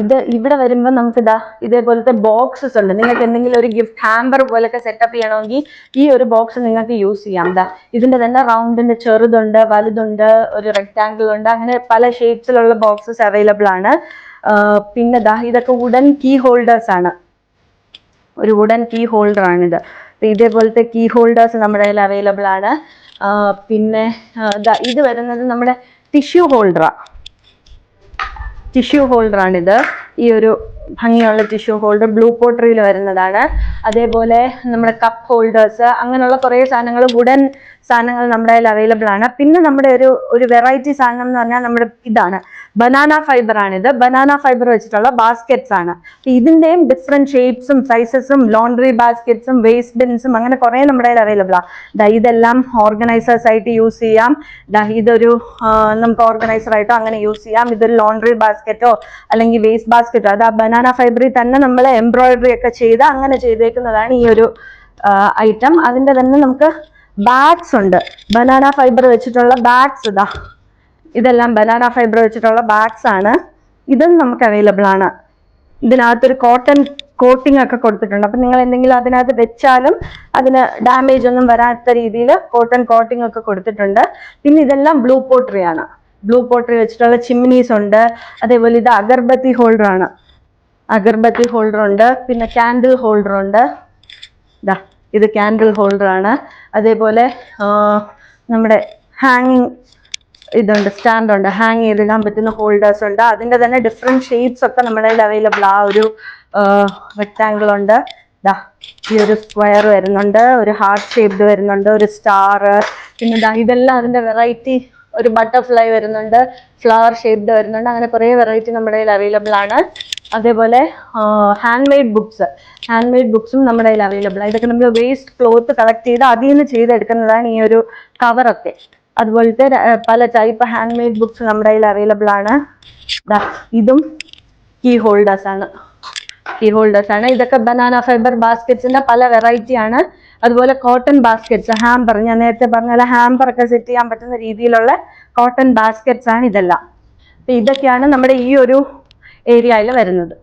ഇത് ഇവിടെ വരുമ്പോൾ നമുക്ക് ഇതേപോലത്തെ ബോക്സസ് ഉണ്ട്. നിങ്ങൾക്ക് എന്തെങ്കിലും ഒരു ഗിഫ്റ്റ് ഹാമ്പർ പോലൊക്കെ സെറ്റപ്പ് ചെയ്യണമെങ്കിൽ ഈ ഒരു ബോക്സ് നിങ്ങൾക്ക് യൂസ് ചെയ്യാം. ഇതിന്റെ തന്നെ റൗണ്ടിന്റെ ചെറുതുണ്ട്, വലുതുണ്ട്, ഒരു റെക്ടാങ്കിൾ ഉണ്ട്, അങ്ങനെ പല ഷേപ്സിലുള്ള ബോക്സസ് അവൈലബിൾ ആണ്. പിന്നെ ഇതൊക്കെ വുഡൻ കീ ഹോൾഡേഴ്സ് ആണ്. ഒരു വുഡൻ കീ ഹോൾഡർ ആണിത്. ഇതേപോലത്തെ കീ ഹോൾഡേഴ്സ് നമ്മുടെ കയ്യിൽ അവൈലബിൾ ആണ്. പിന്നെ ഇത് വരുന്നത് നമ്മുടെ ടിഷ്യൂ ഹോൾഡറാണിത്. ഈ ഒരു ഭംഗിയുള്ള ടിഷ്യൂ ഹോൾഡർ ബ്ലൂ പോട്ടറിയിൽ വരുന്നതാണ്. അതേപോലെ നമ്മുടെ കപ്പ് ഹോൾഡേഴ്സ്, അങ്ങനെയുള്ള കുറേ സാധനങ്ങൾ, വുഡൻ സാധനങ്ങൾ നമ്മുടെ കയ്യിൽ അവൈലബിൾ ആണ്. പിന്നെ നമ്മുടെ ഒരു വെറൈറ്റി സാധനം എന്ന് പറഞ്ഞാൽ നമ്മുടെ ഇതാണ്, ബനാന ഫൈബർ ആണിത്. ബനാന ഫൈബർ വെച്ചിട്ടുള്ള ബാസ്ക്കറ്റ്സ് ആണ്. ഇതിന്റെയും ഡിഫറെന്റ് ഷേപ്സും സൈസസും ലോണ്ടറി ബാസ്ക്കറ്റ്സും വേസ്റ്റ് ബിൻസും അങ്ങനെ കുറെ നമ്മുടെ കയ്യിൽ അവൈലബിൾ ആണ്. ഇതെല്ലാം ഓർഗനൈസേഴ്സ് ആയിട്ട് യൂസ് ചെയ്യാം. ഇതൊരു നമുക്ക് ഓർഗനൈസർ ആയിട്ടോ അങ്ങനെ യൂസ് ചെയ്യാം. ഇതൊരു ലോണ്ടറി ബാസ്ക്കറ്റോ അല്ലെങ്കിൽ വേസ്റ്റ് ബാസ്ക്കറ്റോ, അത് ആ ബനാന ഫൈബറിൽ തന്നെ നമ്മൾ എംബ്രോയിഡറി ഒക്കെ ചെയ്ത് അങ്ങനെ ചെയ്തേക്കുന്നതാണ് ഈ ഒരു ഐറ്റം. അതിന്റെ തന്നെ നമുക്ക് ബാഗ്സ് ഉണ്ട്, ബനാന ഫൈബർ വെച്ചിട്ടുള്ള ബാഗ്സ്. ഇതെല്ലാം ബനാന ഫൈബർ വെച്ചിട്ടുള്ള ബാഗ്സ് ആണ്. ഇതും നമുക്ക് അവൈലബിൾ ആണ്. ഇതിനകത്തൊരു കോട്ടൺ കോട്ടിംഗ് ഒക്കെ കൊടുത്തിട്ടുണ്ട്. അപ്പൊ നിങ്ങൾ എന്തെങ്കിലും അതിനകത്ത് വെച്ചാലും അതിന് ഡാമേജ് ഒന്നും വരാത്ത രീതിയിൽ കോട്ടൺ കോട്ടിംഗ് ഒക്കെ കൊടുത്തിട്ടുണ്ട്. പിന്നെ ഇതെല്ലാം ബ്ലൂ പോട്ടറി ആണ്. ബ്ലൂ പോട്ടറി വെച്ചിട്ടുള്ള ചിമ്മിനീസ് ഉണ്ട്. അതേപോലെ ഇത് അഗർബത്തി ഹോൾഡർ ആണ്. അഗർബത്തി ഹോൾഡർ ഉണ്ട്. പിന്നെ കാൻഡിൽ ഹോൾഡർ ഉണ്ട്. ഇത് കാൻഡിൽ ഹോൾഡർ ആണ്. അതേപോലെ നമ്മുടെ ഹാങ്ങിങ് ഇതുണ്ട്, സ്റ്റാൻഡ് ഉണ്ട്, ഹാങ് ചെയ്തിടാൻ പറ്റുന്ന ഹോൾഡേഴ്സ് ഉണ്ട്. അതിന്റെ തന്നെ ഡിഫറെന്റ് ഷേപ്സ് ഒക്കെ നമ്മുടെ കയ്യിൽ അവൈലബിൾ. ആ ഒരു റെക്ടാങ്കിൾ ഉണ്ട്, ഈ ഒരു സ്ക്വയർ വരുന്നുണ്ട്, ഒരു ഹാർട്ട് ഷേപ്ഡ് വരുന്നുണ്ട്, ഒരു സ്റ്റാർ. പിന്നെ ഇതെല്ലാം അതിന്റെ വെറൈറ്റി. ഒരു ബട്ടർഫ്ലൈ വരുന്നുണ്ട്, ഫ്ലവർ ഷേപ്ഡ് വരുന്നുണ്ട്, അങ്ങനെ കുറേ വെറൈറ്റി നമ്മുടെ കയ്യിൽ അവൈലബിൾ ആണ്. അതേപോലെ ഹാൻഡ് മെയ്ഡ് ബുക്സും നമ്മുടെ കയ്യിൽ അവൈലബിൾ ആണ്. ഇതൊക്കെ നമ്മൾ വേസ്റ്റ് ക്ലോത്ത് കളക്ട് ചെയ്ത് അതിൽ നിന്ന് ചെയ്തെടുക്കുന്നതാണ് ഈ ഒരു കവറൊക്കെ. അതുപോലത്തെ പല ടൈപ്പ് ഹാൻഡ് മെയ്ഡ് ബുക്സ് നമ്മുടെ കയ്യിൽ അവൈലബിൾ ആണ്. ഇതും കീ ഹോൾഡേഴ്സ് ആണ്. ഇതൊക്കെ ബനാന ഫൈബർ ബാസ്ക്കറ്റ്സിന്റെ പല വെറൈറ്റി ആണ്. അതുപോലെ കോട്ടൺ ബാസ്ക്കറ്റ്സ്, ഹാമ്പർ, ഞാൻ നേരത്തെ പറഞ്ഞ ഹാമ്പർ ഒക്കെ സെറ്റ് ചെയ്യാൻ പറ്റുന്ന രീതിയിലുള്ള കോട്ടൺ ബാസ്ക്കറ്റ്സ് ആണ് ഇതെല്ലാം. അപ്പൊ ഇതൊക്കെയാണ് നമ്മുടെ ഈ ഒരു ഏരിയയിൽ വരുന്നത്.